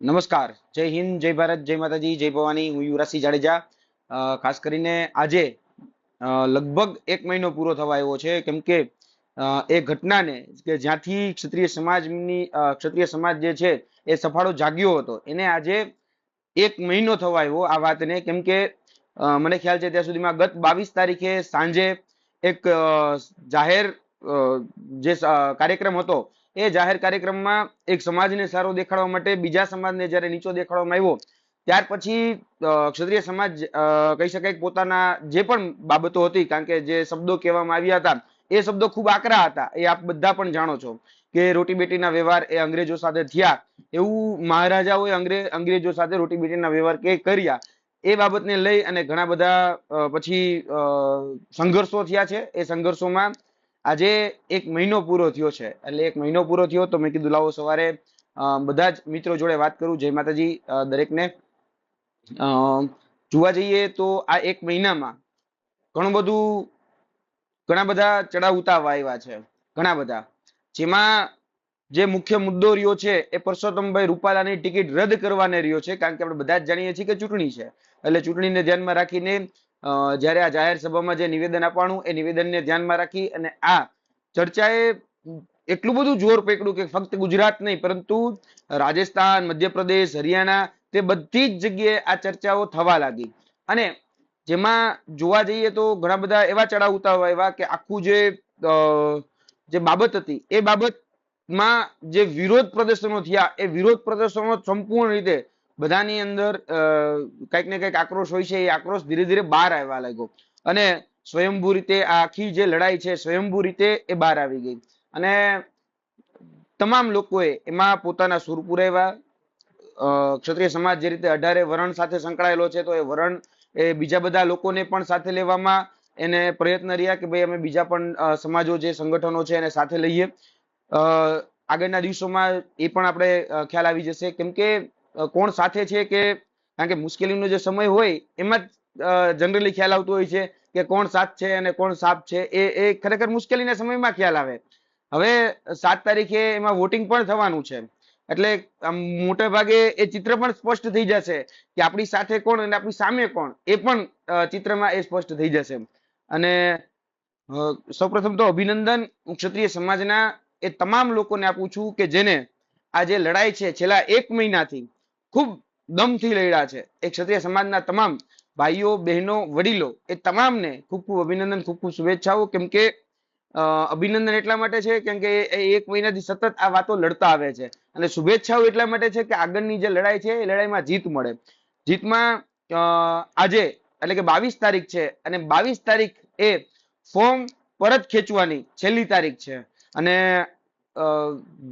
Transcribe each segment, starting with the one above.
નમસ્કાર, જય હિન્દ, જય ભારત, જય માતાજી, જય ભવાની. હું યુવરાજસિંહ જાડેજા. ખાસ કરીને આજે લગભગ 1 મહિનો પૂરો થવા આવ્યો છે, કેમ કે એ ઘટનાને કે જ્યાંથી ક્ષત્રિય સમાજ જે છે એ સફાળો જાગ્યો હતો, એને આજે 1 મહિનો થવા આવ્યો આ વાતને. કેમ કે મને ખ્યાલ છે ત્યાં સુધીમાં ગત 22 તારીખે સાંજે એક જાહેર જે કાર્યક્રમ હતો, એ જાહેર કાર્યક્રમમાં એક સમાજને સારો દેખાડવા માટે બીજા સમાજને જ્યારે નીચો દેખાડવામાં આવ્યો, ત્યાર પછી ક્ષત્રિય સમાજ કહી શકાય પોતાના જે પણ બાબતો હતી, કારણ કે જે શબ્દો કહેવામાં આવ્યા હતા એ શબ્દો ખૂબ આકરા હતા, એ આપ બધા પણ જાણો છો કે રોટી બેટીના વ્યવહાર એ અંગ્રેજો સાથે થયા, એવું મહારાજાઓએ અંગ્રેજો સાથે રોટી બેટીના વ્યવહાર કે કર્યા, એ બાબતને લઈ અને ઘણા બધા પછી સંઘર્ષો થયા છે. એ સંઘર્ષોમાં આજે 1 મહિનો પૂરો થયો છે. એટલે 1 મહિનો પૂરો થયો તો મેં કીધું લાવો સવારે બધા જ મિત્રો જોડે વાત કરું. જય માતાજી દરેકને. જોવા જઈએ તો આ 1 મહિનામાં ઘણા બધા ચડાવ ઉતાર આવ્યા છે, ઘણા બધા. જેમાં જે મુખ્ય મુદ્દો રહ્યો છે એ પરસોત્તમભાઈ રૂપાલાની ટિકિટ રદ કરવાને રહ્યો છે, કારણ કે આપણે બધા જ જાણીએ છીએ કે ચૂંટણી છે, એટલે ચૂંટણીને ધ્યાનમાં રાખીને જ્યારે આ જાહેર સભામાં જે નિવેદન આપવાનું, એ નિવેદનને ધ્યાનમાં રાખી અને આ ચર્ચાએ એટલું બધું જોર પકડ્યું કે ફક્ત ગુજરાત નહીં, પરંતુ રાજસ્થાન, મધ્યપ્રદેશ, હરિયાણા, તે બધી જ જગ્યાએ આ ચર્ચાઓ થવા લાગી. અને જેમાં જોવા જઈએ તો ઘણા બધા એવા ચડાવ ઉતાર આવ્યા કે આખું જે બાબત હતી એ બાબતમાં જે વિરોધ પ્રદર્શનો થયા, એ વિરોધ પ્રદર્શનો સંપૂર્ણ રીતે બધાની અંદર કંઈક ને કંઈક આક્રોશ હોય છે, એ આક્રોશ ધીરે ધીરે બહાર આવવા લાગ્યો અને સ્વયંભૂ રીતે આખી જે લડાઈ છે સ્વયંભૂ રીતે એ બહાર આવી ગઈ. અને તમામ લોકોએ એમાં પોતાના સુર પુરાવ્યા. ક્ષત્રિય સમાજ જે રીતે 18 વરણ સાથે સંકળાયેલો છે, તો એ વરણ એ બીજા બધા લોકોને પણ સાથે લેવામાં એને પ્રયત્ન રહ્યા કે ભાઈ અમે બીજા પણ સમાજો જે સંગઠનો છે એને સાથે લઈએ. આગળના દિવસોમાં એ પણ આપણે ખ્યાલ આવી જશે, કેમ કે કોણ સાથે છે, કે કારણ કે મુશ્કેલીનો જે સમય હોય એમાં જનરલી ખ્યાલ આવતો હોય છે કે કોણ સાથ છે અને કોણ સાપ છે, એ ખરેખર મુશ્કેલીના સમયમાં ખ્યાલ આવે. હવે 7 તારીખે એમાં વોટિંગ પણ થવાનું છે, એટલે મોટે ભાગે એ ચિત્ર પણ સ્પષ્ટ થઈ જશે કે આપણી સાથે કોણ અને આપણી સામે કોણ, એ પણ ચિત્રમાં એ સ્પષ્ટ થઈ જશે. અને સૌપ્રથમ તો અભિનંદન હું ક્ષત્રિય સમાજના એ તમામ લોકોને આપું છું કે જેને આ જે લડાઈ છે છેલ્લા 1 મહિનાથી ખૂબ દમથી લડ્યા છે. એ ક્ષત્રિય સમાજના તમામ ભાઈઓ, બહેનો, વડીલો, એ તમામને ખૂબ ખૂબ અભિનંદન, ખૂબ ખૂબ શુભેચ્છાઓ. કેમ કે અભિનંદન એટલા માટે છે કેમ કે એ 1 મહિનાથી સતત આ વાતો લડતા આવે છે, અને શુભેચ્છાઓ એટલા માટે છે કે આગળની જે લડાઈ છે એ લડાઈમાં જીત મળે. જીતમાં આજે એટલે કે 22 તારીખ છે, અને 22 તારીખ એ ફોર્મ પરત ખેંચવાની છેલ્લી તારીખ છે. અને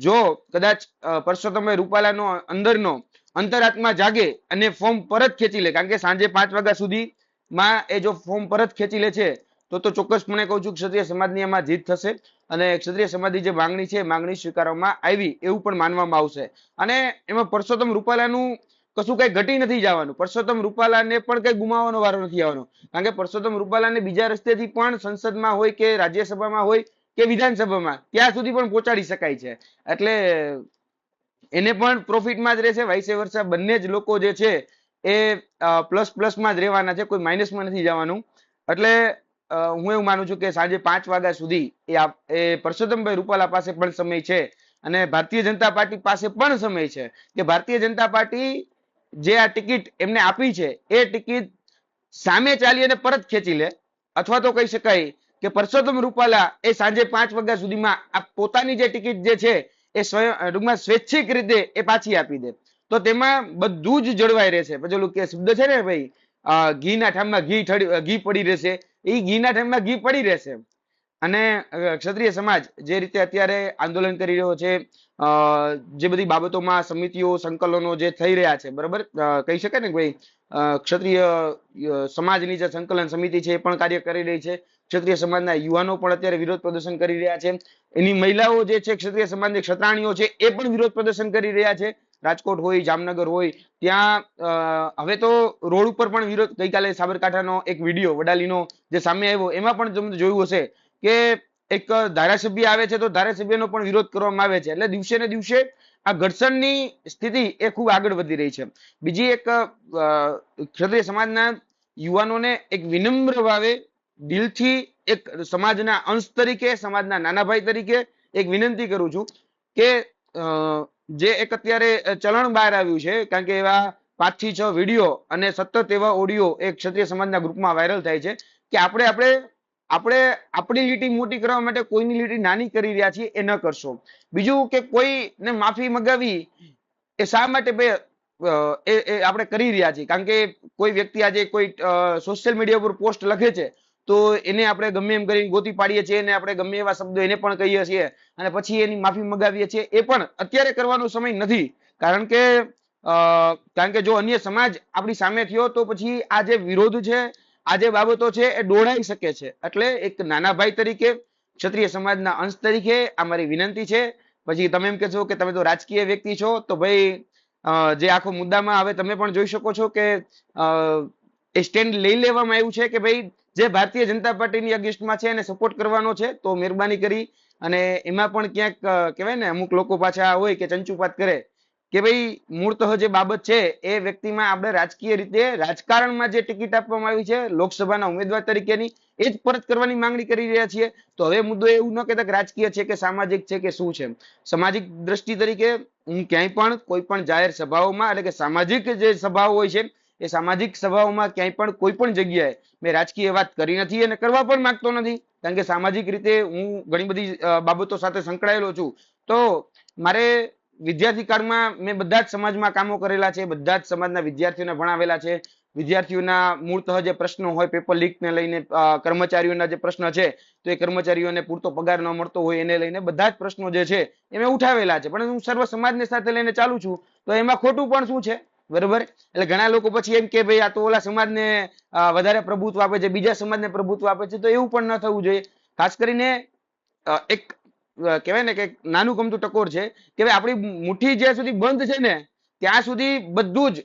જો કદાચ પરસોત્તમભાઈ રૂપાલાનો અંદરનો અંતરાત્મા જાગે અને ફોર્મ પરત ખેંચી લે, કારણ કે સાંજે 5 વાગ્યા સુધીમાં એ જો ફોર્મ પરત ખેંચી લે છે તો ચોક્કસપણે કહું છું ક્ષત્રિય સમાજની એમાં જીત થશે, અને ક્ષત્રિય સમાજની જે માંગણી છે માંગણી સ્વીકારવામાં આવી એવું પણ માનવામાં આવશે. અને એમાં પરસોત્તમ રૂપાલાનું કશું કઈ ઘટી નથી જવાનું. પરસોત્તમ રૂપાલાને પણ કઈ ગુમાવવાનો વારો નથી આવવાનો, કારણ કે પરસોત્તમ રૂપાલાને બીજા રસ્તેથી પણ સંસદમાં હોય કે રાજ્યસભામાં હોય કે વિધાનસભામાં ત્યાં સુધી પણ પહોંચાડી શકાય છે, એટલે એને પણ પ્રોફિટમાં જ રહેશે. વાઇસે વર્ષા બંને જ લોકો જે છે એ પ્લસમાં જ રહેવાના છે, કોઈ માઇનસમાં નથી જવાનું. એટલે હું એવું માનું છું કે સાંજે 5 વાગ્યા સુધી એ પરસોત્તમભાઈ રૂપાલા પાસે પણ સમય છે, અને ભારતીય જનતા પાર્ટી પાસે પણ સમય છે કે ભારતીય જનતા પાર્ટી જે આ ટિકિટ એમને આપી છે એ ટિકિટ સામે ચાલી અને પરત ખેંચી લે, અથવા તો કહી શકાય કે પરસોત્તમ રૂપાલા એ સાંજે 5 વાગ્યા સુધીમાં આ પોતાની જે ટિકિટ જે છે એ ટૂંકમાં સ્વૈચ્છિક રીતે એ પાછી આપી દે, તો તેમાં બધું જ જળવાઈ રહેશે. પેલું કે શબ્દ છે ને ભાઈ, ઘીના ઠામમાં ઘી પડી રહેશે, એ ઘીના ઠામમાં ઘી પડી રહેશે. અને ક્ષત્રિય સમાજ જે રીતે અત્યારે આંદોલન કરી રહ્યો છે, જે બધી બાબતોમાં સમિતિઓ, સંકલનો જે થઈ રહ્યા છે, બરાબર, કહી શકાય ને ભાઈ ક્ષત્રિય સમાજની જે સંકલન સમિતિ છે એ પણ કાર્ય કરી રહી છે. ક્ષત્રિય સમાજના યુવાનો પણ અત્યારે વિરોધ પ્રદર્શન કરી રહ્યા છે. એની મહિલાઓ જે છે ક્ષત્રિય સમાજની ક્ષત્રાણીઓ છે એ પણ વિરોધ પ્રદર્શન કરી રહ્યા છે. રાજકોટ હોય, જામનગર હોય, ત્યાં હવે તો રોડ ઉપર પણ વિરોધ. ગઈકાલે સાબરકાંઠાનો એક વિડીયો વડાલીનો જે સામે આવ્યો એમાં પણ તમે જોયું હશે કે એક ધારાસભ્ય આવે છે તો ધારાસભ્યનો પણ વિરોધ કરવામાં આવે છે. એટલે દિવસે ને દિવસે આ ઘર્ષણની સ્થિતિ એ ખૂબ આગળ વધી રહી છે. બીજી એક ક્ષત્રિય સમાજના યુવાનોને એક વિનમ્ર ભાવે દિલથી એક સમાજના અંશ તરીકે, સમાજના નાના ભાઈ તરીકે એક વિનંતી કરું છું કે જે એક અત્યારે ચલણ બહાર આવ્યું છે, કારણ કે એવા 5 થી 6 વિડીયો અને સતત એવા ઓડિયો એક ક્ષત્રિય સમાજના ગ્રુપમાં વાયરલ થાય છે કે આપણે આપણી લીટી મોટી કરવા માટે કોઈની લીટી નાની કરી રહ્યા છીએ, એ ન કરશો. બીજું કે કોઈને માફી મગાવી એ શા માટે આપણે કરી રહ્યા છીએ? કારણ કે કોઈ વ્યક્તિ આજે કોઈ સોશિયલ મીડિયા ઉપર પોસ્ટ લખે છે તો એને આપણે ગમે એમ કરીને ગોતી પાડીએ છીએ અને આપણે ગમે એવા શબ્દો એને પણ કહીએ છીએ અને પછી એની માફી મગાવીએ છીએ. એ પણ અત્યારે કરવાનો સમય નથી. કારણ કે જો અન્ય સમાજ આપણી સામે થયો તો પછી આ જે વિરોધ છે, આ જે બાબતો છે એ દોડાઈ શકે છે. એટલે એક નાના ભાઈ તરીકે, ક્ષત્રિય સમાજના અંશ તરીકે આ મારી વિનંતી છે. પછી તમે એમ કહેશો કે તમે તો રાજકીય વ્યક્તિ છો, તો ભાઈ જે આખો મુદ્દામાં હવે તમે પણ જોઈ શકો છો કે એ સ્ટેન્ડ લઈ લેવામાં આવ્યું છે કે ભાઈ જે ભારતીય જનતા પાર્ટીની અગેન્સ્ટમાં છે એને સપોર્ટ કરવાનો છે. તો મહેરબાની કરી અને એમાં પણ ક્યાંક કહેવાય ને, અમુક લોકો પાછા હોય કે ચંચુપાત કરે કે ભાઈ મૂળતઃ જે બાબત છે એ વ્યક્તિમાં આપણે રાજકીય રીતે રાજકારણમાં જે ટિકિટ આપવામાં આવી છે લોકસભાના ઉમેદવાર તરીકેની, એ જ પરત કરવાની માંગણી કરી રહ્યા છીએ. તો હવે મુદ્દો એવું ન કહેતા કે રાજકીય છે કે સામાજિક છે કે શું છે. સામાજિક દ્રષ્ટિ તરીકે હું ક્યાંય પણ કોઈ પણ જાહેર સભાઓમાં, એટલે કે સામાજિક જે સભાઓ હોય છે એ સામાજિક સભાઓમાં ક્યાંય પણ કોઈ પણ જગ્યાએ મેં રાજકીય વાત કરી નથી અને કરવા પણ માંગતો નથી. કારણ કે સામાજિક રીતે હું ઘણી બધી બાબતો સાથે સંકળાયેલો છું. તો મારે વિદ્યાર્થી કાળમાં મેં બધા જ સમાજમાં કામો કરેલા છે, બધા જ સમાજના વિદ્યાર્થીઓને ભણાવેલા છે. વિદ્યાર્થીઓના મૂળતઃ જે પ્રશ્નો હોય પેપર લીકને લઈને, કર્મચારીઓના જે પ્રશ્ન છે તો એ કર્મચારીઓને પૂરતો પગાર ન મળતો હોય એને લઈને બધા જ પ્રશ્નો જે છે એ મેં ઉઠાવેલા છે. પણ હું સર્વ સમાજને સાથે લઈને ચાલુ છું, તો એમાં ખોટું પણ શું છે? બરોબર. એટલે ઘણા લોકો પછી એમ કે ભાઈ આ તો ઓલા સમાજને વધારે પ્રભુત્વ આપે છે, બીજા સમાજને પ્રભુત્વ આપે છે. તો એવું પણ ન થવું જોઈએ. ખાસ કરીને એક કહેવાય ને કે નાનું ગમતું ટકોર છે કે ભાઈ આપણી મુઠ્ઠી જ્યાં સુધી બંધ છે ને ત્યાં સુધી બધું જ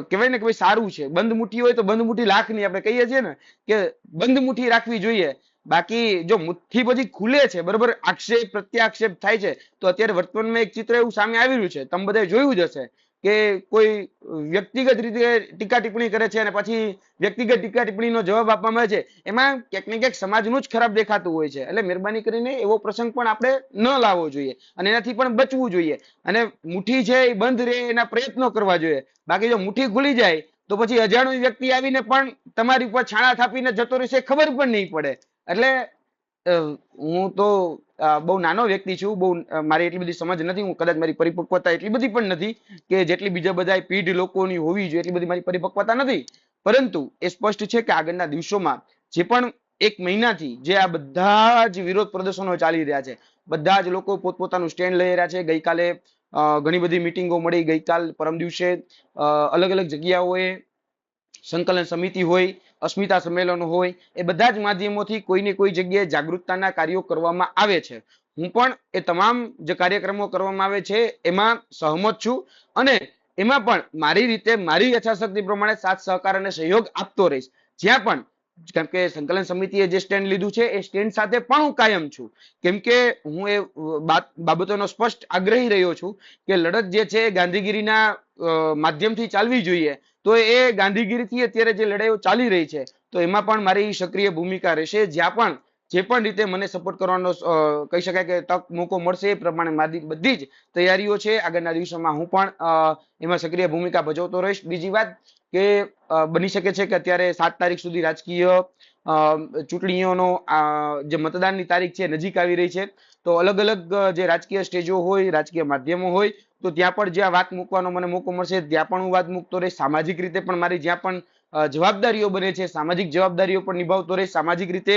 કહેવાય ને કે ભાઈ સારું છે. બંધ મુઠ્ઠી હોય તો બંધ મુઠ્ઠી લાખની, આપણે કહીએ છીએ ને કે બંધ મુઠ્ઠી રાખવી જોઈએ. બાકી જો મુઠ્ઠી પછી ખુલે છે, બરોબર, આક્ષેપ પ્રત્યાક્ષેપ થાય છે. તો અત્યારે વર્તમાનમાં એક ચિત્ર એવું સામે આવી રહ્યું છે, તમે બધા જોયું જ હશે કે કોઈ વ્યક્તિગત રીતે ટીકા ટિપ્પણી કરે છે અને પછી વ્યક્તિગત ટીકા ટિપ્પણીનો જવાબ આપવામાં આવે છે, એમાં ક્યાંક ને ક્યાંક સમાજનું જ ખરાબ દેખાતું હોય છે. એટલે મહેરબાની કરીને એવો પ્રસંગ પણ આપણે ન લાવવો જોઈએ અને એનાથી પણ બચવું જોઈએ. અને મુઠ્ઠી છે એ બંધ રહે એના પ્રયત્નો કરવા જોઈએ. બાકી જો મુઠ્ઠી ખુલી જાય તો પછી અજાણ્યો વ્યક્તિ આવીને પણ તમારી ઉપર છાણા થાપીને જતો રહેશે, ખબર પણ નહીં પડે. એટલે હું તો બહુ નાનો વ્યક્તિ છું, બહુ મારી એટલી બધી સમજ નથી, હું કદાચ મારી પરિપક્વતા એટલી બધી પણ નથી કે જેટલી બીજા બધા પીઢ લોકોની હોવી જોઈએ એટલી બધી મારી પરિપક્વતા નથી. પરંતુ એ સ્પષ્ટ છે કે આગળના દિવસોમાં જે પણ 1 મહિનાથી જે આ બધા જ વિરોધ પ્રદર્શનો ચાલી રહ્યા છે, બધા જ લોકો પોતપોતાનું સ્ટેન્ડ લઈ રહ્યા છે. ગઈકાલે ઘણી બધી મિટિંગો મળી, ગઈકાલ પરમ દિવસે અલગ અલગ જગ્યાઓએ સંકલન સમિતિ હોય, અસ્મિતા સંમેલનો હોય, એ બધા જ માધ્યમોથી કોઈને કોઈ જગ્યાએ જાગૃતતાના કાર્યો કરવામાં આવે છે. હું પણ એ તમામ જે કાર્યક્રમો કરવામાં આવે છે એમાં સહમત છું અને એમાં પણ મારી રીતે, મારી યથાશક્તિ પ્રમાણે સાથ સહકાર અને સહયોગ આપતો રહીશ. જ્યાં પણ, કેમ કે સંકલન સમિતિએ જે સ્ટેન્ડ લીધું છે એ સ્ટેન્ડ સાથે પણ હું કાયમ છું. કેમ કે હું એ બાબતોનો સ્પષ્ટ આગ્રહી રહ્યો છું કે લડત જે છે ગાંધીગીરીના માધ્યમથી ચાલવી જોઈએ. તો એ ગાંધીગીરીથી અત્યારે જે લડાઈઓ ચાલી રહી છે તો એમાં પણ મારી સક્રિય ભૂમિકા રહેશે. જ્યાં પણ જે પણ રીતે મને સપોર્ટ કરવાનો કહી શકાય કે તક મોકો મળશે એ પ્રમાણે મારી બધી જ તૈયારીઓ છે. આગળના દિવસોમાં હું પણ એમાં સક્રિય ભૂમિકા ભજવતો રહીશ. બીજી વાત કે બની શકે છે કે અત્યારે 7 તારીખ સુધી રાજકીય ચૂંટણીઓનો જે મતદાનની તારીખ છે નજીક આવી રહી છે. તો અલગ અલગ જે રાજકીય સ્ટેજો હોય, રાજકીય માધ્યમો હોય, તો ત્યાં પણ જ્યાં વાત મૂકવાનો મને મોકો મળશે ત્યાં પણ હું વાત મૂકતો રહીશ. સામાજિક રીતે પણ મારી જ્યાં પણ જવાબદારીઓ બને છે, સામાજિક જવાબદારીઓ પણ નિભાવતો રહીશ. સામાજિક રીતે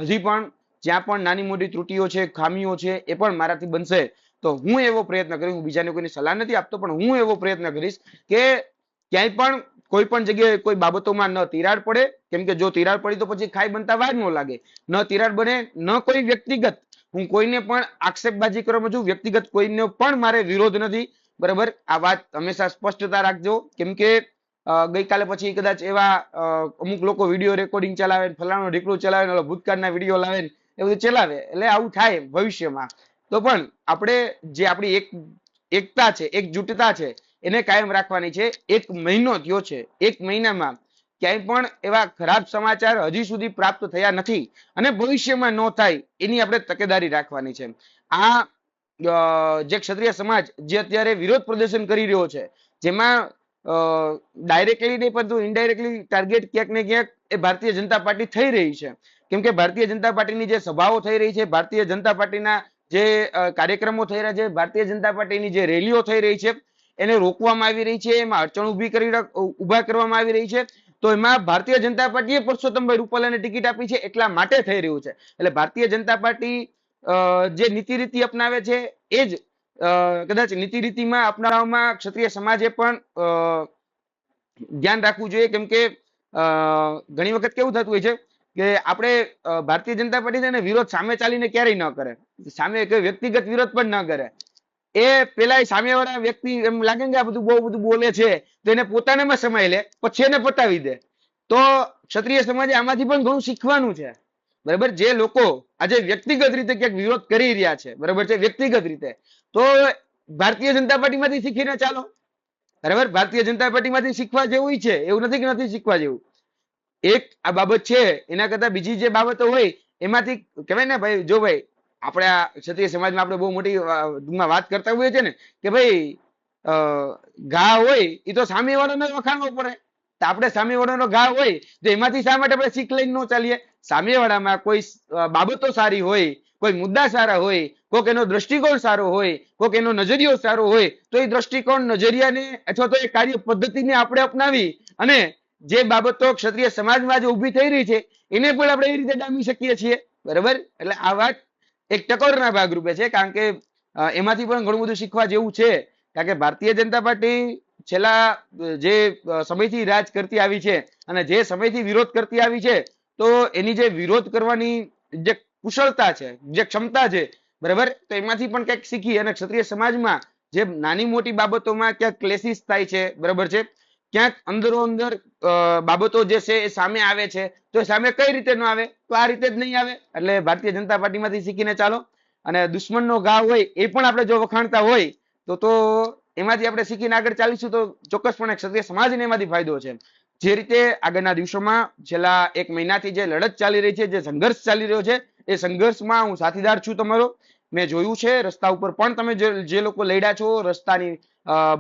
હજી પણ જ્યાં પણ નાની મોટી ત્રુટીઓ છે, ખામીઓ છે, એ પણ મારાથી બનશે તો હું એવો પ્રયત્ન કરીશ. હું બીજાને કોઈની સલાહ નથી આપતો, પણ હું એવો પ્રયત્ન કરીશ કે ક્યાંય પણ કોઈ પણ જગ્યાએ કોઈ બાબતોમાં ન તિરાડ પડે. કેમ કે જો તિરાડ પડી તો પછી ખાઈ બનતા વાર ન લાગે. ન તિરાડ બને, ન કોઈ વ્યક્તિગત હું કોઈને પણ આક્ષેપબાજી કરવામાં છું. વ્યક્તિગત કોઈને પણ મારે વિરોધ નથી, બરાબર. આ વાત હંમેશા સ્પષ્ટતા રાખજો. કેમ કે ગઈકાલે પછી કદાચ એવા અમુક લોકો વિડીયો રેકોર્ડિંગ ચલાવે, ફલાણું ઢીકડું ચલાવે, ભૂતકાળના વિડીયો લાવે, એ બધું ચલાવે, એટલે આવું થાય ભવિષ્યમાં. તો પણ આપણે જે આપણી એકતા છે, એકજૂટતા છે, એને કાયમ રાખવાની છે. 1 મહિનો થયો છે, 1 મહિનામાં ક્યાંય પણ એવા ખરાબ સમાચાર હજી સુધી પ્રાપ્ત થયા નથી અને ભવિષ્યમાં ન થાય એની આપણે તકેદારી રાખવાની છે. આ જે ક્ષત્રિય સમાજ જે અત્યારે વિરોધ પ્રદર્શન કરી રહ્યો છે, જેમાં ડાયરેક્ટલી નહીં પરંતુ ઇનડાયરેક્ટલી ટાર્ગેટ ક્યાંક ને ક્યાંક એ ભારતીય જનતા પાર્ટી થઈ રહી છે. કેમ કે ભારતીય જનતા પાર્ટીની જે સભાઓ થઈ રહી છે, ભારતીય જનતા પાર્ટીના જે કાર્યક્રમો થઈ રહ્યા છે, ભારતીય જનતા પાર્ટીની જે રેલીઓ થઈ રહી છે, એને રોકવામાં આવી રહી છે, એમાં અડચણ ઉભા કરવામાં આવી રહી છે. તો એમાં ભારતીય જનતા પાર્ટીએ પરસોત્તમભાઈ રૂપાલાને ટિકિટ આપી છે એટલા માટે થઈ રહ્યું છે. એટલે ભારતીય જનતા પાર્ટી જે નીતિ રીતિ અપનાવે છે એ જ કદાચ નીતિ રીતિમાં અપનાવવામાં ક્ષત્રિય સમાજે પણ ધ્યાન રાખવું જોઈએ. કેમ કે ઘણી વખત કેવું થતું હોય છે કે આપણે ભારતીય જનતા પાર્ટી છે ને વિરોધ સામે ચાલીને ક્યારેય ન કરે, સામે કોઈ વ્યક્તિગત વિરોધ પણ ન કરે. એ પેલા સામેવાળા વ્યક્તિ એમ લાગે કે આ બહુ બધું બોલે છે તો એને પોતાનામાં સમાઈ લે, પછી એને પતાવી દે. તો ક્ષત્રિય સમાજે આમાંથી પણ ઘણું શીખવાનું છે. બરાબર, જે લોકો આજે વ્યક્તિગત રીતે ક્યાંક વિરોધ કરી રહ્યા છે, બરાબર છે, વ્યક્તિગત રીતે, તો ભારતીય જનતા પાર્ટી માંથી શીખીને ચાલો. બરાબર, ભારતીય જનતા પાર્ટી માંથી શીખવા જેવું છે, એવું નથી કે નથી શીખવા જેવું. એક આ બાબત છે, એના કરતા બીજી જે બાબતો હોય એમાંથી કહેવાય ને ભાઈ, જો ભાઈ આપણે આ ક્ષત્રિય સમાજમાં આપણે બહુ મોટી વાત કરતા હોઈએ છે ને કે ભાઈ ઘા હોય એ તો સામેવાળાને વખાણવો પડે. તો આપણે સામેવાળાનો ઘા હોય તો એમાંથી શા માટે આપણે શીખ લઈને ન ચાલીએ? સામેવાળામાં કોઈ બાબતો સારી હોય, કોઈ મુદ્દા સારા હોય, કોઈક એનો દ્રષ્ટિકોણ સારો હોય, કોઈક એનો નજરિયો સારો હોય, તો એ દ્રષ્ટિકોણ, નજરિયાને અથવા તો એ કાર્ય પદ્ધતિને આપણે અપનાવી અને જે બાબતો ક્ષત્રિય સમાજમાં જે ઉભી થઈ રહી છે એને પણ આપણે એ રીતે ડામી શકીએ છીએ. બરાબર, એટલે આ વાત એક ટકોરના ભાગરૂપે છે, કારણ કે એમાંથી પણ ઘણું બધું શીખવા જેવું છે. કારણ કે ભારતીય જનતા પાર્ટી છેલ્લા જે સમયથી રાજ કરતી આવી છે અને જે સમયથી વિરોધ કરતી આવી છે, તો એની જે વિરોધ કરવાની જે કુશળતા છે, જે ક્ષમતા છે, બરાબર, તો એમાંથી પણ કંઈક શીખી અને ક્ષત્રિય સમાજમાં જે નાની મોટી બાબતોમાં ક્યાંક ક્લેસીસ થાય છે, બરાબર છે, ક્યાંક અંદરો અંદર બાબતો જે છે એ સામે આવે છે, તો એ સામે કઈ રીતે ન આવે? તો આ રીતે જ નહીં આવે. એટલે ભારતીય જનતા પાર્ટીમાંથી શીખીને ચાલો. અને દુશ્મનનો ઘા હોય એ પણ આપણે જો વખાણતા હોય તો એમાંથી આપણે શીખીને આગળ ચાલીશું તો ચોક્કસપણે ક્ષત્રિય સમાજને એમાંથી ફાયદો છે. જે રીતે આગળના દિવસોમાં છેલ્લા 1 મહિનાથી જે લડત ચાલી રહી છે, જે સંઘર્ષ ચાલી રહ્યો છે, એ સંઘર્ષમાં હું સાથીદાર છું તમારો. મેં જોયું છે રસ્તા ઉપર પણ તમે જે લોકો લડ્યા છો, રસ્તાની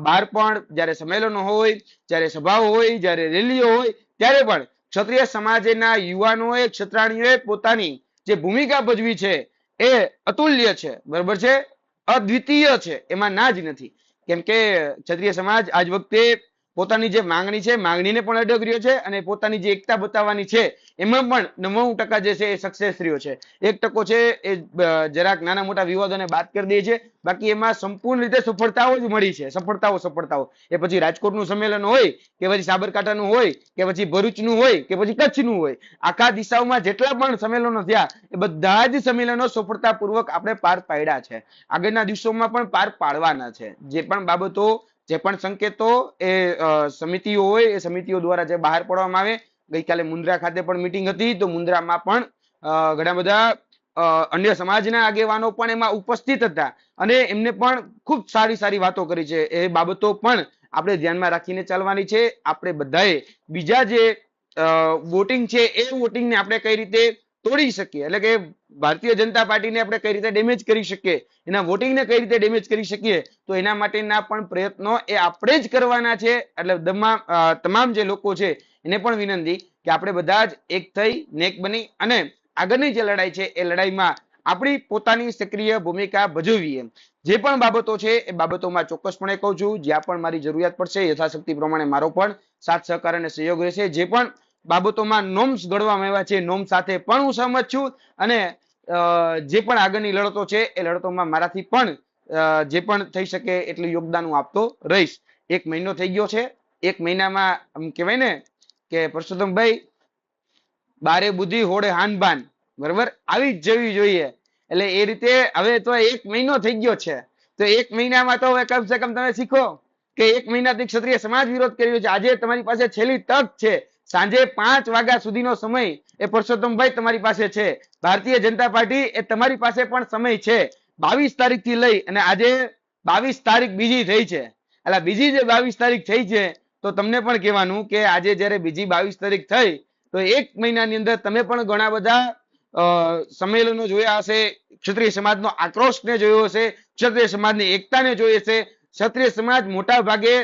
બહાર પણ જ્યારે સંમેલનો હોય, જ્યારે સભાઓ હોય, જ્યારે રેલીઓ હોય, ત્યારે પણ ક્ષત્રિય સમાજના યુવાનોએ, ક્ષત્રાણીઓએ પોતાની જે ભૂમિકા ભજવી છે એ અતુલ્ય છે, બરાબર છે, અદ્વિતીય છે, એમાં ના જ નથી. કેમ કે ક્ષત્રિય સમાજ આજ વખતે પોતાની જે માંગણી છે, માંગણીને પણ અડગ રહ્યો છે અને પોતાની જે એકતા બતાવવાની છે એમાં પણ 99% જે છે એ સક્સેસ રહ્યો છે. 1% છે એ જરાક નાના મોટા વિવાદોને બાદ કરી દે છે, બાકી એમાં સંપૂર્ણ રીતે સફળતાઓ જ મળી છે. સફળતાઓ એ પછી રાજકોટનું સંમેલન હોય કે પછી સાબરકાંઠાનું હોય કે પછી ભરૂચનું હોય કે પછી કચ્છનું હોય, આખા દિશાઓમાં જેટલા પણ સંમેલનો થયા એ બધા જ સંમેલનો સફળતાપૂર્વક આપણે પાર પાડ્યા છે, આગળના દિવસોમાં પણ પાર પાડવાના છે. જે પણ બાબતો, જે પણ સંકેતો એ સમિતિઓ હોય એ સમિતિઓ દ્વારા જે બહાર પાડવામાં આવે. ગઈકાલે મુન્દ્રા ખાતે પણ મીટિંગ હતી, તો મુન્દ્રામાં પણ ઘણા બધા અન્ય સમાજના આગેવાનો પણ એમાં ઉપસ્થિત હતા અને એમને પણ ખૂબ સારી વાતો કરી છે. એ બાબતો પણ આપણે ધ્યાનમાં રાખીને ચાલવાની છે. આપણે બધાએ બીજા જે વોટિંગ છે એ વોટિંગને આપણે કઈ રીતે તોડી શકીએ, એટલે કે ભારતીય જનતા પાર્ટીને આપણે કઈ રીતે ડેમેજ કરી શકીએ, એના વોટિંગને કઈ રીતે ડેમેજ કરી શકીએ, તો એના માટેના પણ પ્રયત્નો એ આપણે જ કરવાના છે. એટલે તમામ જે લોકો છે એને પણ વિનંતી કે આપણે બધા જ એક થઈ નેક બની અને આગળની જે લડાઈ છે એ લડાઈમાં આપણી પોતાની સક્રિય ભૂમિકા ભજવીએ. જે પણ બાબતો છે એ બાબતોમાં ચોક્કસપણે કહું છું, જ્યાં પણ મારી જરૂરિયાત પડશે યથાશક્તિ પ્રમાણે મારો પણ સાથ સહકાર અને સહયોગ રહેશે. જે પણ બાબતોમાં નોર્મ્સ ઘડવામાં આવ્યા છે, નોર્મ સાથે પણ હું સહમત છું અને જે પણ આગળની લડતો છે એ લડતોમાં મારાથી પણ જે પણ થઈ શકે એટલું યોગદાન હું આપતો રહીશ. 1 મહિનો થઈ ગયો છે. 1 મહિનામાં આમ કહેવાય ને કે પરસોત્તમભાઈ, બારે બુદ્ધિ હોડે હાનબાન, બરાબર, આવી જ જવી જોઈએ. એટલે એ રીતે હવે તો 1 મહિનો થઈ ગયો છે, તો 1 મહિનામાં તો હવે કમસે કમ તમે શીખો કે 1 મહિનાથી ક્ષત્રિય સમાજ વિરોધ કરી રહ્યો છે. આજે તમારી પાસે છેલ્લી તક છે, સાંજે 5 વાગ્યા સુધીનો સમય એ પરસોત્તમભાઈ તમારી પાસે છે. ભારતીય જનતા પાર્ટી એ તમારી પાસે પણ સમય છે. 22 તારીખ થી લઈ અને આજે 22 તારીખ બીજી થઈ છે, એટલે બીજી જે 22 તારીખ થઈ છે, તો તમને પણ કહેવાનું કે આજે જયારે બીજી 22 તારીખ થઈ, તો 1 મહિનાની અંદર તમે પણ ઘણા બધા સંમેલનો જોયા હશે, ક્ષત્રિય સમાજનો આક્રોશને જોયો હશે, ક્ષત્રિય સમાજની એકતાને જોઈ હશે. ક્ષત્રિય સમાજ મોટા ભાગે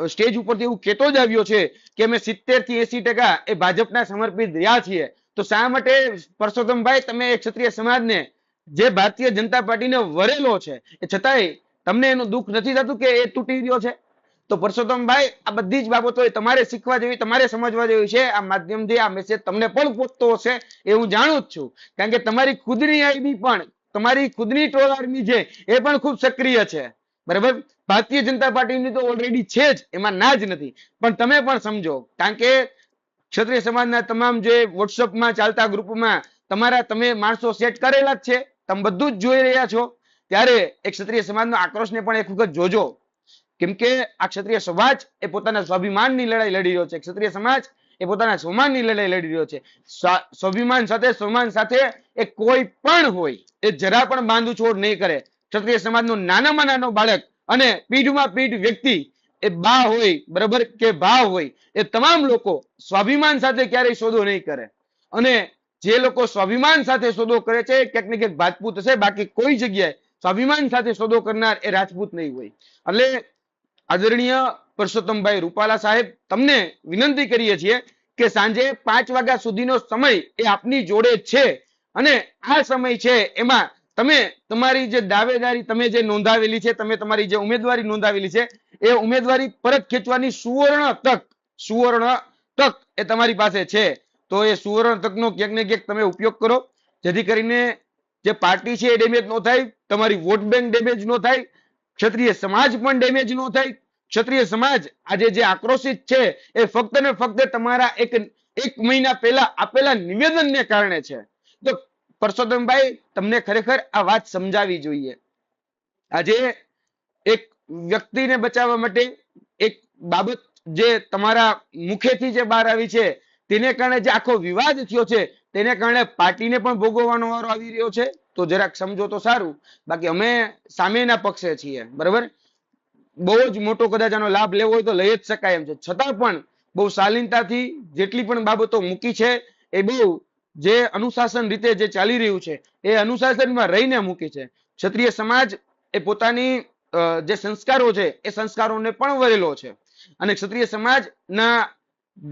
સ્ટેજ ઉપરથી એવું કહેતો જ આવ્યો છે કે અમે 70 થી 80% એ ભાજપના સમર્પિત રહ્યા છીએ. તો શા માટે પરસોત્તમભાઈ તમે ક્ષત્રિય સમાજને જે ભારતીય જનતા પાર્ટીને વરેલો છે એ છતાંય તમને એનું દુઃખ નથી થતું કે એ તૂટી રહ્યો છે? તો પરસોત્તમભાઈ આ બધી જ બાબતો તમારે શીખવા જેવી, તમારે સમજવા જેવી છે. આ માધ્યમથી આ મેસેજ તમને પણ પહોંચતો હશે એ હું જાણું જ છું, કારણ કે તમારી ખુદની આઈડી પણ, તમારી ખુદની ટ્રોલ આર્મી છે એ પણ ખૂબ સક્રિય છે, બરાબર. ભારતીય જનતા પાર્ટીની તો ઓલરેડી છે જ, એમાં ના જ નથી, પણ તમે પણ સમજો, કારણ કે ક્ષત્રિય સમાજના તમામ જે વોટ્સઅપમાં ચાલતા ગ્રુપમાં તમે માણસો સેટ કરેલા જ છે, તમે બધું જ જોઈ રહ્યા છો. ત્યારે એક ક્ષત્રિય સમાજનો આક્રોશને પણ એક વખત જોજો, કેમ કે આ ક્ષત્રિય સમાજ એ પોતાના સ્વાભિમાનની લડાઈ લડી રહ્યો છે. ક્ષત્રિય સમાજ એ પોતાના સ્વમાનની લડાઈ લડી રહ્યો છે. સ્વાભિમાન સાથે, સ્વમાન સાથે એ કોઈ પણ હોય એ જરા પણ બાંધછોડ નહીં કરે. ક્ષત્રિય સમાજનો નાનામાં નાનો બાળક અને પીઢમાં પીઢ વ્યક્તિ, એ બા હોય બરાબર કે ભાવ હોય, એ તમામ લોકો સ્વાભિમાન સાથે ક્યારેય સોદો નહીં કરે. અને જે લોકો સ્વાભિમાન સાથે સોદો કરે છે ક્યાંક ને ક્યાંક રાજપૂત હશે, બાકી કોઈ જગ્યાએ સ્વાભિમાન સાથે સોદો કરનાર એ રાજપૂત નહીં હોય. એટલે આદરણીય પરસોત્તમભાઈ રૂપાલા સાહેબ, તમને વિનંતી કરીએ છીએ કે સાંજે 5 વાગ્યા સુધીનો સમય એ આપની જોડે છે, અને આ સમય છે એમાં તમે તમારી જે દાવેદારી તમે જે નોંધાવેલી છે, તમે તમારી જે ઉમેદવારી નોંધાવેલી છે, એ ઉમેદવારી પરત ખેંચવાની સુવર્ણ તક એ તમારી પાસે છે. તો એ સુવર્ણ તકનો ક્યાંક ને ક્યાંક તમે ઉપયોગ કરો, જેથી કરીને જે પાર્ટી છે એ ડેમેજ ન થાય, તમારી વોટ બેંક ડેમેજ ન થાય, ક્ષત્રિય સમાજ પણ ડેમેજ ન થાય. ક્ષત્રિય સમાજ આજે જે આક્રોશિત છે એ ફક્ત ને ફક્ત તમારા એક મહિના પહેલા આપેલા નિવેદનને કારણે છે. તો પરસોત્તમભાઈ, તમને ખરેખર આ વાત સમજાવી જોઈએ. આજે એક વ્યક્તિને બચાવવા માટે એક બાબત જે તમારા મુખેથી જે બહાર આવી છે, તેને કારણે જે આખો વિવાદ થયો છે, તેને કારણે પાર્ટીને પણ ભોગવવાનો વારો આવી રહ્યો છે. તો જરાક સમજો તો સારું, બાકી અમે સામેના પક્ષે છીએ, બરાબર. બહુ જ મોટો કદાચ આનો લાભ લેવો હોય તો લઈ જ શકાય એમ છે, છતાં પણ બહુ શાલીનતાથી જેટલી પણ બાબતો મૂકી છે એ બહુ જે અનુશાસન રીતે જે ચાલી રહ્યું છે એ અનુશાસનમાં રહીને મૂકી છે. ક્ષત્રિય સમાજ એ પોતાની જે સંસ્કારો છે એ સંસ્કારોને પણ વરેલો છે, અને ક્ષત્રિય સમાજના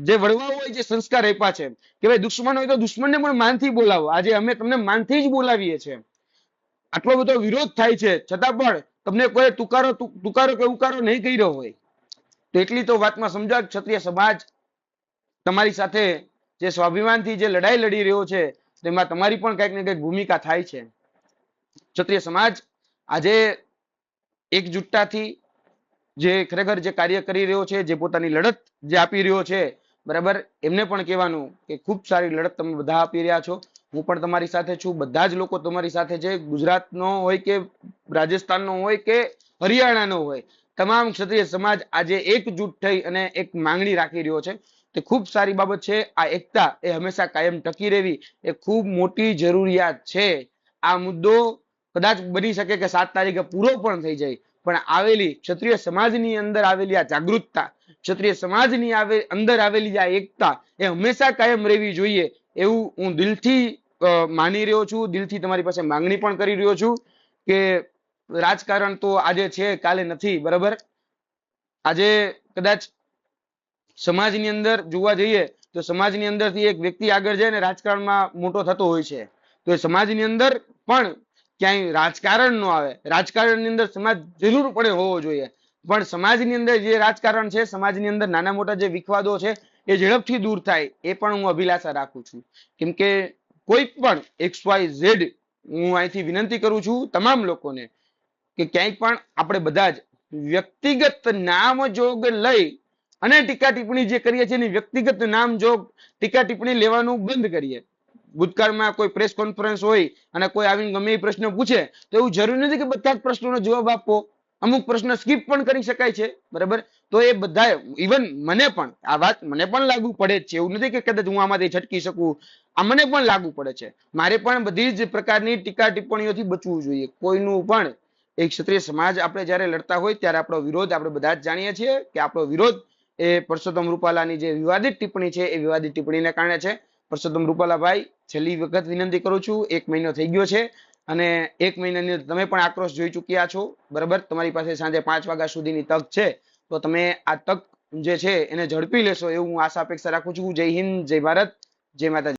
જે વડવાઓ હોય જે સંસ્કાર આપ્યા છે કે ભાઈ દુશ્મન હોય તો દુશ્મનને પણ માનથી બોલાવો. આજે અમે તમને માનથી જ બોલાવીએ છીએ. આટલો બધો વિરોધ થાય છે છતાં પણ તમને કોઈ તુકારો કે ઉકારો નહીં કર્યો હોય, તો એટલી તો વાતમાં સમજો. ક્ષત્રિય સમાજ તમારી સાથે જે સ્વાભિમાનથી જે લડાઈ લડી રહ્યો છે તેમાં તમારી પણ કંઈક ને કંઈક ભૂમિકા થાય છે. ક્ષત્રિય સમાજ આજે એકજૂટતાથી જે ખરેખર જે કાર્ય કરી રહ્યો છે, જે પોતાની લડત જે આપી રહ્યો છે, બરાબર, એમને પણ કહેવાનું કે ખૂબ સારી લડત તમે બધા આપી રહ્યા છો. હું પણ તમારી સાથે છું, બધા જ લોકો તમારી સાથે છે. ગુજરાતનો હોય કે રાજસ્થાનનો હોય કે હરિયાણાનો હોય, તમામ ક્ષત્રિય સમાજ આજે એકજૂટ થઈ અને એક માંગણી રાખી રહ્યો છે. તે ખૂબ સારી બાબત છે. આ એકતા એ હંમેશા કાયમ ટકી રહેવી એ ખૂબ મોટી જરૂરિયાત છે. આ મુદ્દો કદાચ બની શકે કે 7 તારીખે પૂરો પણ થઈ જાય, પણ આવેલી ક્ષત્રિય સમાજની અંદર આવેલી આ જાગૃતતા, ક્ષત્રિય સમાજની અંદર આવેલી આ એકતા એ હંમેશા કાયમ રહેવી જોઈએ એવું હું દિલથી માની રહ્યો છું. દિલથી તમારી પાસે માંગણી પણ કરી રહ્યો છું કે રાજકારણ તો આજે છે, કાલે નથી, બરાબર. આજે કદાચ સમાજની અંદર જોવા જઈએ તો સમાજની અંદરથી એક વ્યક્તિ આગળ જાય ને રાજકારણમાં મોટો થતો હોય છે, તો એ સમાજની અંદર પણ ક્યાંય રાજકારણ ન આવે. રાજકારણની અંદર સમાજ જરૂર પડે હોવો જોઈએ, પણ સમાજની અંદર જે રાજકારણ છે, સમાજની અંદર નાના મોટા જે વિખવાદો છે એ ઝડપથી દૂર થાય એ પણ હું અભિલાષા રાખું છું. કેમ કે કોઈ પણ XYZ હું અહીંથી વિનંતી કરું છું તમામ લોકોને કે ક્યાંય પણ આપણે બધા જ વ્યક્તિગત નામ જોગ લઈ અને ટીકા ટિપ્પણી જે કરીએ છીએ એની વ્યક્તિગત નામ જોગ ટીકા ટિપ્પણી લેવાનું બંધ કરીએ. ભૂતકાળમાં કોઈ પ્રેસ કોન્ફરન્સ હોય અને કોઈ આવીને ગમે એ પ્રશ્ન પૂછે તો એવું જરૂરી નથી કે બધા જ પ્રશ્નોનો જવાબ આપવો. અમુક પ્રશ્ન સ્કીપ પણ કરી શકાય છે, બરાબર. તો એ બધા ઇવન મને પણ આ વાત મને પણ લાગુ પડે જ છે, એવું નથી કે કદાચ હું આમાંથી છટકી શકું, આ મને પણ લાગુ પડે છે. મારે પણ બધી જ પ્રકારની ટીકા ટિપ્પણીઓથી બચવું જોઈએ. કોઈનું પણ એક ક્ષત્રિય સમાજ આપણે જયારે લડતા હોય ત્યારે આપણો વિરોધ આપણે બધા જ જાણીએ છીએ કે આપણો વિરોધ એ પરસોત્તમ રૂપાલાની જે વિવાદિત ટિપ્પણી છે એ વિવાદિત ટિપ્પણીને કારણે છે. પરસોત્તમ રૂપાલાભાઈ, છેલ્લી વખત વિનંતી કરું છું, 1 મહિનો થઈ ગયો છે અને 1 મહિનાની અંદર તમે પણ આક્રોશ જોઈ ચુક્યા છો, બરાબર. તમારી પાસે સાંજે 5 વાગ્યા સુધીની તક છે, તો તમે આ તક જે છે એને ઝડપી લેશો એવું હું આશા અપેક્ષા રાખું છું. જય હિન્દ, જય ભારત, જય માતાજી.